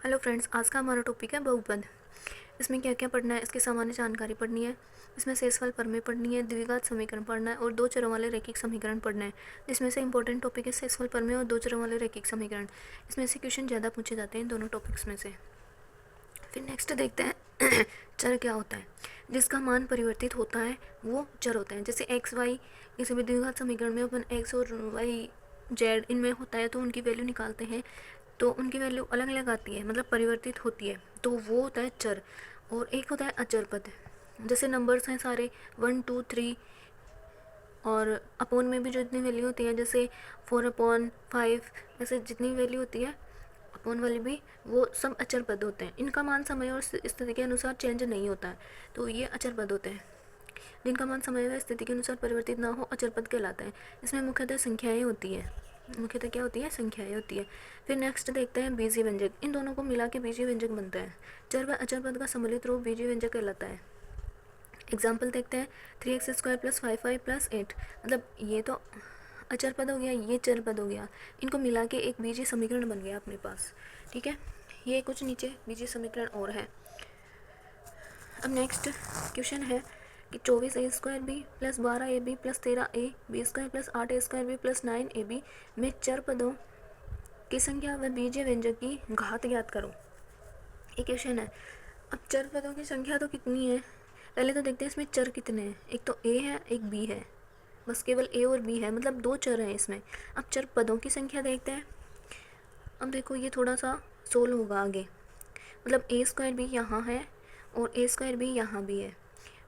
Hello friends, आज का हमारा टॉपिक है बहुपद। इसमें क्या क्या पढ़ना है, इसकी सामान्य जानकारी पढ़नी है। इसमें शेषफल प्रमेय पढ़नी है, द्विघात समीकरण पढ़ना है और दो चरों वाले रैखिक समीकरण पढ़ना है। जिसमें से इंपॉर्टेंट टॉपिक है शेषफल प्रमेय और दो चरों वाले रैखिक समीकरण। इसमें से क्वेश्चन ज़्यादा पूछे जाते हैं दोनों टॉपिक्स में से। फिर नेक्स्ट देखते हैं चर क्या होता है। जिसका मान परिवर्तित होता है वो चर होता है। जैसे एक्स वाई, किसी भी द्विघात समीकरण में अपन एक्स और वाई जेड इनमें होता है तो उनकी वैल्यू निकालते हैं तो उनकी वैल्यू अलग अलग आती है, मतलब परिवर्तित होती है, तो वो होता है चर। और एक होता है अचर पद। जैसे नंबर्स हैं सारे 1 2 3 और अपोन में भी जो इतनी वैल्यू होती है, जैसे 4/5, ऐसे जितनी वैल्यू होती है अपोन वाली भी, वो सब अचर पद होते हैं। इनका मान समय और स्थिति के अनुसार चेंज नहीं होता है, तो ये अचर पद होते हैं। जिनका मान समय व स्थिति के अनुसार परिवर्तित ना हो अचर पद कहलाता है। इसमें मुख्यतः संख्याएं होती है। मुख्यतः क्या होती है? संख्याएं होती है। फिर नेक्स्ट देखते हैं बीजीय व्यंजक। इन दोनों को मिला के बीजीय व्यंजक बनता है। चर व अचर पद का सम्मिलित रूप बीजीय व्यंजक कहलाता है। एग्जाम्पल देखते हैं 3x² + 5y + 8। मतलब ये तो अचर पद हो गया, ये चर पद हो गया। इनको मिला के एक बीजीय समीकरण बन गया अपने पास। ठीक है, ये कुछ नीचे बीजीय समीकरण और है। अब नेक्स्ट क्वेश्चन है कि 24a² + 12ab + 13ab² + 8a² + 9ab में चर पदों की संख्या व बीजीय व्यंजक की घात ज्ञात करो। ये क्वेश्चन है। अब चर पदों की संख्या तो कितनी है, पहले तो देखते हैं इसमें चर कितने हैं। एक तो a है, एक b है, बस केवल a और b है, मतलब दो चर हैं इसमें। अब चर पदों की संख्या देखते हैं। अब देखो ये थोड़ा सा सोल्व होगा आगे। मतलब a² भी यहाँ है और a² भी यहाँ भी है,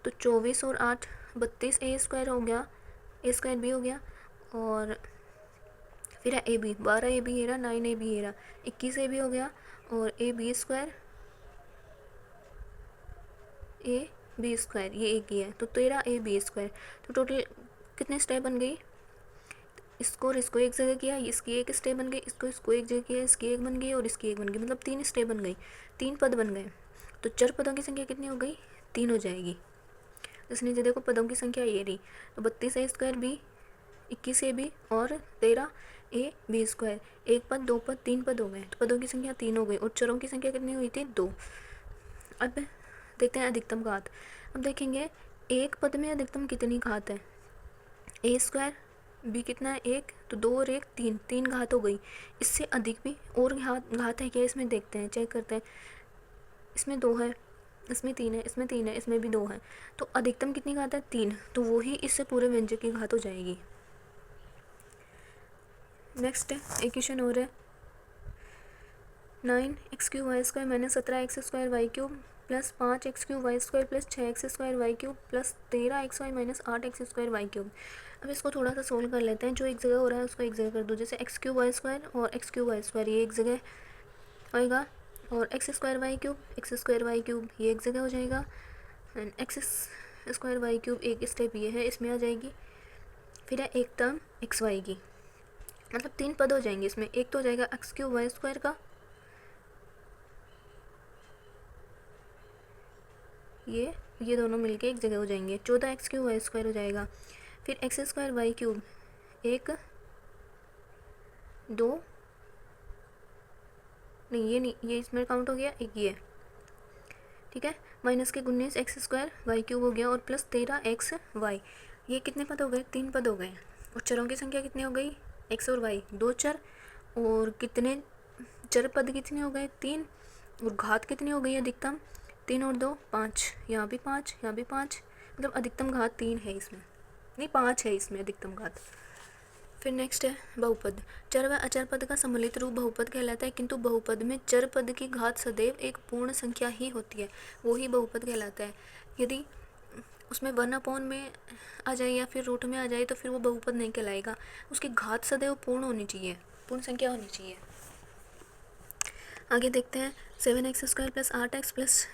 तो 24 और 8 32a² हो गया, a² भी हो गया। और फिर है ab, 12ab है रहा, 9ab है रहा, 21ab हो गया। और ab², a b², ये एक ही है, तो 13ab²। तो टोटल कितने स्टेप बन गई? इसको और इसको एक जगह किया, इसकी एक स्टेप बन गई, इसको एक जगह किया, इसकी एक बन गई और इसकी एक बन गई, मतलब 3 स्टेप बन गई, 3 पद बन गए। तो चर पदों की संख्या कितनी हो गई? 3 हो जाएगी। जैसे नीचे देखो पदों की संख्या ये रही, तो 32a² भी, 21ab और 13ab²। एक पद, दो पद, 3 पद हो गए, तो पदों की संख्या 3 हो गई। और चरों की संख्या कितनी हुई थी? 2। अब देखते हैं अधिकतम घात। अब देखेंगे एक पद में अधिकतम कितनी घात है। a², b कितना है? 1, तो 2 और 1 3, 3 घात हो गई। इससे अधिक भी और घात है क्या इसमें? देखते हैं, चेक करते हैं। इसमें 2 है, इसमें 3 है, इसमें 3 है, इसमें भी 2 है, तो अधिकतम कितनी घात है? 3, तो वो ही इससे पूरे व्यंजक की घात हो जाएगी। नेक्स्ट है एक क्वेश्चन और है 9x³ y² - 17x² y³ + 5x³ y² + 6x² y³ + 13xy - 8x² y³। अब इसको थोड़ा सा सोल्व कर लेते हैं। जो एक जगह हो रहा है उसको एक जगह कर दो। जैसे x³ y² और x³ y² ये एक जगह होएगा, और x² y³ x² y³ ये एक जगह हो जाएगा, एंड x² y³ एक स्टेप ये है, इसमें आ जाएगी। फिर है एक टर्म xy की, मतलब 3 पद हो जाएंगे इसमें। एक तो हो जाएगा x³ y² का, ये दोनों मिलके एक जगह हो जाएंगे, 14x³ y² हो जाएगा। फिर x² y³, 1 2, नहीं ये नहीं, ये इसमें काउंट हो गया, एक ये, ठीक है। माइनस के 19 x² y³ हो गया और प्लस 13xy। ये कितने पद हो गए? 3 पद हो गए। और चरों की संख्या कितनी हो गई? x और y, 2 चर। और कितने चर पद कितने हो गए? 3। और घात कितनी हो गई अधिकतम? 3 और 2 5, यहाँ भी 5, यहाँ भी 5, मतलब अधिकतम घात 3 है इसमें, नहीं 5 है इसमें अधिकतम घात। फिर नेक्स्ट है बहुपद। चर व अचर पद का सम्मिलित रूप बहुपद कहलाता है, किंतु बहुपद में चर पद की घात सदैव एक पूर्ण संख्या ही होती है, वो ही बहुपद कहलाता है। यदि उसमें 1 में आ जाए या फिर रूट में आ जाए तो फिर वो बहुपद नहीं कहलाएगा। उसकी घात सदैव पूर्ण होनी चाहिए, पूर्ण संख्या होनी चाहिए। आगे देखते हैं 7x² + 8x +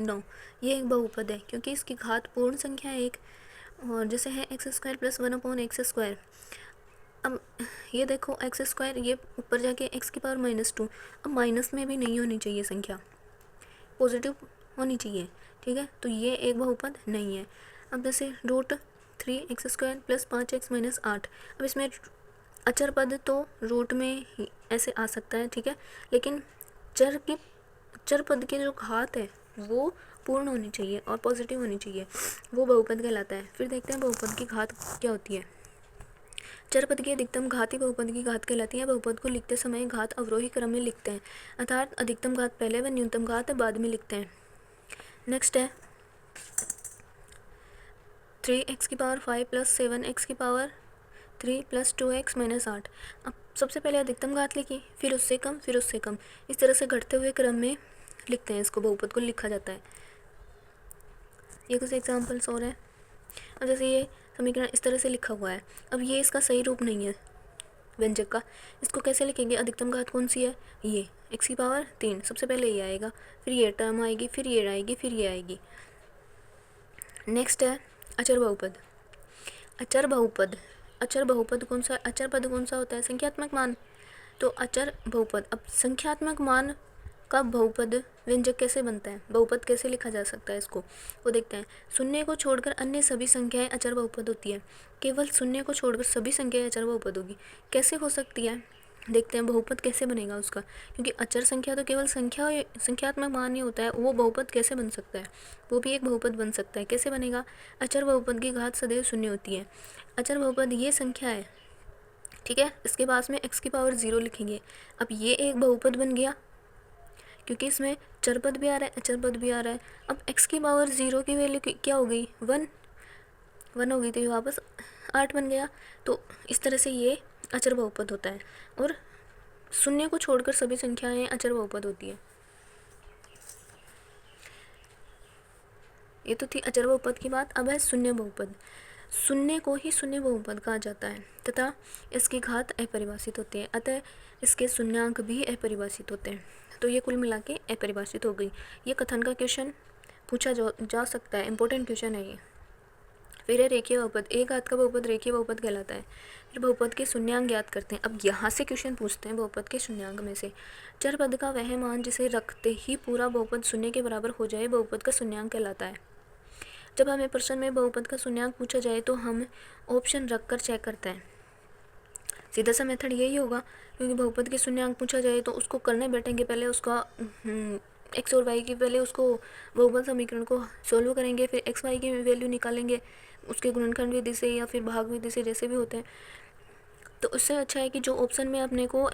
9, ये एक बहुपद है क्योंकि इसकी घात पूर्ण संख्या है एक। और जैसे है x² + 1/x²। अब ये देखो x², ये ऊपर जाके x⁻²। अब माइनस में भी नहीं होनी चाहिए संख्या, पॉजिटिव होनी चाहिए, ठीक है। तो ये एक बहुपद नहीं है। अब जैसे √3x² + 5x - 8। अब इसमें अचर पद तो रूट में ही ऐसे आ सकता है, ठीक है, लेकिन चर पद की जो घात है वो पूर्ण होनी चाहिए और पॉजिटिव होनी चाहिए, वो बहुपद कहलाता है। फिर देखते हैं बहुपद की घात क्या होती है। चर पद की अधिकतम घात ही बहुपद की घात कहलाती है। बहुपद को लिखते समय घात अवरोही क्रम में लिखते हैं, अर्थात अधिकतम घात पहले व न्यूनतम घात बाद में लिखते हैं। नेक्स्ट है 3x⁵ plus 7x⁵ plus 2x minus 8। अब सबसे पहले अधिकतम घात लिखी, फिर उससे कम, फिर उससे कम, इस तरह से घटते हुए क्रम में लिखते हैं, इसको बहुपद को लिखा जाता है। ये कुछ एग्जाम्पल्स और हैं। अब जैसे ये समीकरण इस तरह से लिखा हुआ है, अब ये इसका सही रूप नहीं है व्यंजक का, इसको कैसे लिखेंगे? अधिकतम घात कौन सी है? ये x⁵ सबसे पहले ये आएगा, फिर ये टर्म आएगी, फिर ये आएगी, फिर ये आएगी। नेक्स्ट है अचर बहुपद। अचर बहुपद कौन सा? अचर पद कौन सा होता है? संख्यात्मक मान। तो अचर बहुपद, अब संख्यात्मक मान का बहुपद व्यंजक कैसे बनता है, बहुपद कैसे लिखा जा सकता है, इसको वो देखते हैं। शून्य को छोड़कर अन्य सभी संख्याएं अचर बहुपद होती है। केवल शून्य को छोड़कर सभी संख्याएं अचर बहुपद होगी। कैसे हो सकती है, देखते हैं बहुपद कैसे बनेगा उसका, क्योंकि अचर संख्या तो केवल संख्यात्मक मान ही होता है, वो बहुपद कैसे बन सकता है? वो भी एक बहुपद बन सकता है। कैसे बनेगा? अचर बहुपद की घात सदैव शून्य होती है। अचर बहुपद ये संख्या है, ठीक है, इसके पास में x⁵ लिखेंगे। अब ये एक बहुपद बन गया, क्योंकि इसमें चरपद भी आ रहा है, अचरपद भी आ रहा है। अब x⁵ की वैल्यू क्या हो गई? 1 हो गई, तो ये वापस 8 बन गया। तो इस तरह से ये अचर बहुपद होता है, और शून्य को छोड़कर सभी संख्याएं अचर बहुपद होती है। ये तो थी अचर बहुपद की बात। अब है शून्य बहुपद। शून्य को ही शून्य बहुपद कहा जाता है तथा इसकी घात अपरिभाषित होती है, अतः इसके शून्यांक भी अपरिभाषित होते हैं। तो ये कुल मिला के अपरिभाषित हो गई। ये कथन का क्वेश्चन पूछा जा सकता है, इंपॉर्टेंट क्वेश्चन है ये। फिर है रेखीय बहुपद। एक घात का बहुपद रेखीय बहुपद कहलाता है। फिर बहुपद के शून्यांक ज्ञात करते हैं। अब यहाँ से क्वेश्चन पूछते हैं बहुपद के शून्यांक में से। चर पद का वह मान जिसे रखते ही पूरा बहुपद शून्य के बराबर हो जाए बहुपद का शून्यांक कहलाता है। जब हमें प्रश्न में बहुपद का शून्यांक पूछा जाए तो हम ऑप्शन रख कर चेक करते हैं। सीधा सा मेथड यही होगा, क्योंकि बहुपद के शून्यांक पूछा जाए तो उसको करने बैठेंगे, पहले उसका x और y की, पहले उसको बहुपद समीकरण को सोल्व करेंगे, फिर x y की वैल्यू निकालेंगे उसके गुणनखंड विधि से या फिर भाग विधि से, जैसे भी होते हैं। तो उससे अच्छा है कि जो ऑप्शन में अपने को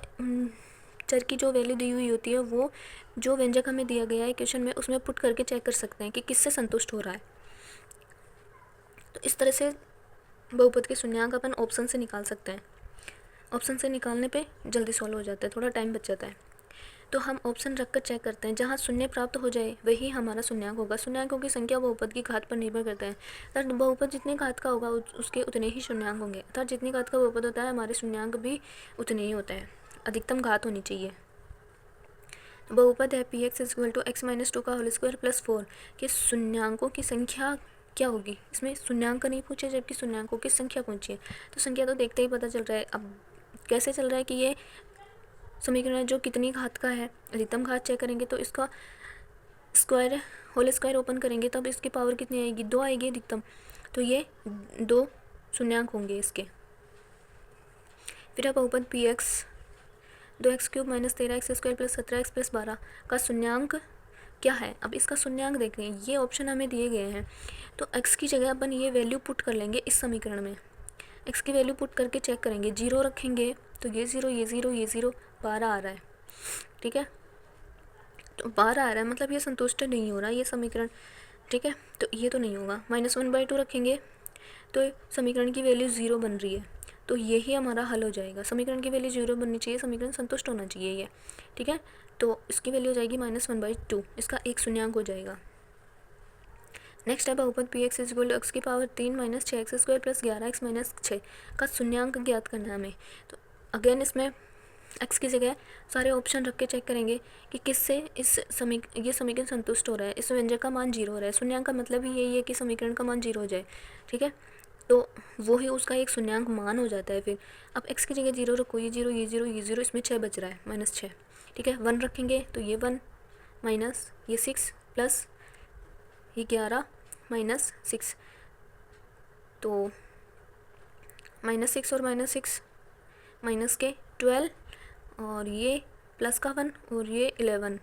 चर की जो वैल्यू दी हुई होती है, वो जो व्यंजक हमें दिया गया है क्वेश्चन में, उसमें पुट करके चेक कर सकते हैं कि किससे संतुष्ट हो रहा है। तो इस तरह से बहुपद के शून्यांक अपन ऑप्शन से निकाल सकते हैं। ऑप्शन से निकालने पे जल्दी सॉल्व हो जाता है, थोड़ा टाइम बच जाता है। तो हम ऑप्शन रखकर चेक करते हैं, जहाँ शून्य प्राप्त हो जाए वही हमारा शून्यांक होगा। शून्यांकों की संख्या बहुपद की घात पर निर्भर करता है, अर्थात बहुपद जितने घात का होगा उसके उतने ही शून्यांक होंगे, अर्थात जितनी घात का बहुपद होता है हमारे शून्यांक भी उतने ही होते हैं। अधिकतम घात होनी चाहिए। बहुपद है px=x−2 प्लस 4 के शून्यांकों की संख्या क्या होगी। इसमें शून्यांक नहीं पूछे, जबकि शून्यांकों की संख्या पूछी है। तो संख्या तो देखते ही पता चल रहा है। अब कैसे चल रहा है कि ये समीकरण जो कितनी घात का है, अधिकतम घात चेक करेंगे तो इसका होल स्क्वायर ओपन करेंगे तब इसकी पावर कितनी आएगी? 2 आएगी अधिकतम। तो ये 2 शून्यांक होंगे इसके। फिर बहुपद px 2x³ - 13x² + 17x + 12 का शून्यांक क्या है। अब इसका शून्यांक देख लें, ये ऑप्शन हमें दिए गए हैं, तो x की जगह अपन ये वैल्यू पुट कर लेंगे इस समीकरण में। x की वैल्यू पुट करके चेक करेंगे, 0 रखेंगे तो ये 0, ये 0, ये 0, 12 आ रहा है, ठीक है। तो 12 आ रहा है, मतलब ये संतुष्ट नहीं हो रहा ये समीकरण, ठीक है। तो ये तो नहीं होगा। -1/2 रखेंगे तो समीकरण की वैल्यू 0 बन रही है, तो यही हमारा हल हो जाएगा। समीकरण की वैल्यू 0 बननी चाहिए, समीकरण संतुष्ट होना चाहिए ये, ठीक है। तो इसकी वैल्यू हो जाएगी -1/2, इसका एक शून्यांक हो जाएगा। नेक्स्ट है बहुपद px = x³ - 6x² + 11x - 6 का शून्यांक ज्ञात करना है हमें। तो अगेन इसमें x की जगह सारे ऑप्शन रख के चेक करेंगे कि किससे ये समीकरण संतुष्ट हो रहा है, इस व्यंजक का मान 0 हो रहा है। शून्यांक का मतलब ही यही है कि समीकरण का मान 0 हो जाए, ठीक है। तो वो ही उसका एक शून्यांक मान हो जाता है। फिर अब x की जगह 0 रखो, ये 0, ये 0, ये 0, इसमें 6 बच रहा है, -6, ठीक है। 1 रखेंगे तो ये 1 माइनस ये 6 प्लस ये 11 -6, तो -6 और -6 माइनस के 12 और ये प्लस का 1 और ये 11,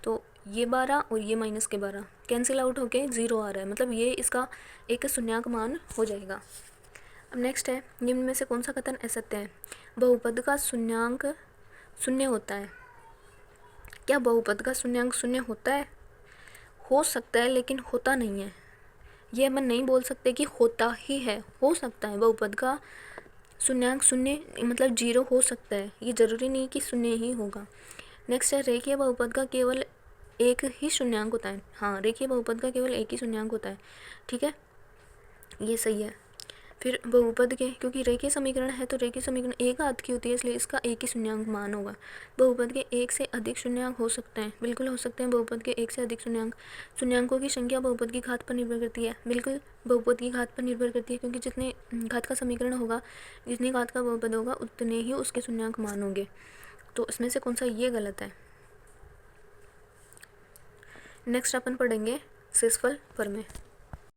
तो ये 12 और ये माइनस के 12 कैंसिल आउट होके 0 आ रहा है, मतलब ये इसका एक शून्याङ्क मान हो जाएगा। अब नेक्स्ट है, निम्न में से कौन सा कथन असत्य है? बहुपद का शून्याङ्क शून्य होता है। क्या बहुपद का शून्याङ्क शून्य होता है? हो सकता है लेकिन होता नहीं है। ये हम नहीं बोल सकते कि होता ही है, हो सकता है बहुपद का शून्याङ्क शून्य मतलब 0 हो सकता है, ये ज़रूरी नहीं कि शून्य ही होगा। नेक्स्ट है, रेखीय बहुपद का केवल एक ही शून्याङ्क होता है। हाँ, रेखीय बहुपद का केवल एक ही शून्याङ्क होता है, ठीक है, ये सही है। फिर बहुपद के, क्योंकि रेखीय समीकरण है तो रेखीय समीकरण एक घात की होती है, इसलिए इसका एक ही शून्याङ्क मान होगा। बहुपद के एक से अधिक शून्याङ्क हो सकते हैं, बिल्कुल हो सकते हैं बहुपद के एक से अधिक शून्याङ्क। शून्याङ्कों की संख्या बहुपद की घात पर निर्भर करती है, बिल्कुल बहुपद की घात पर निर्भर करती है, क्योंकि जितने घात का समीकरण होगा, जितनी घात का बहुपद होगा, उतने ही उसके शून्याङ्क मान होंगे। तो इसमें से कौन सा ये गलत है। नेक्स्ट अपन पढ़ेंगे शेषफल प्रमेय।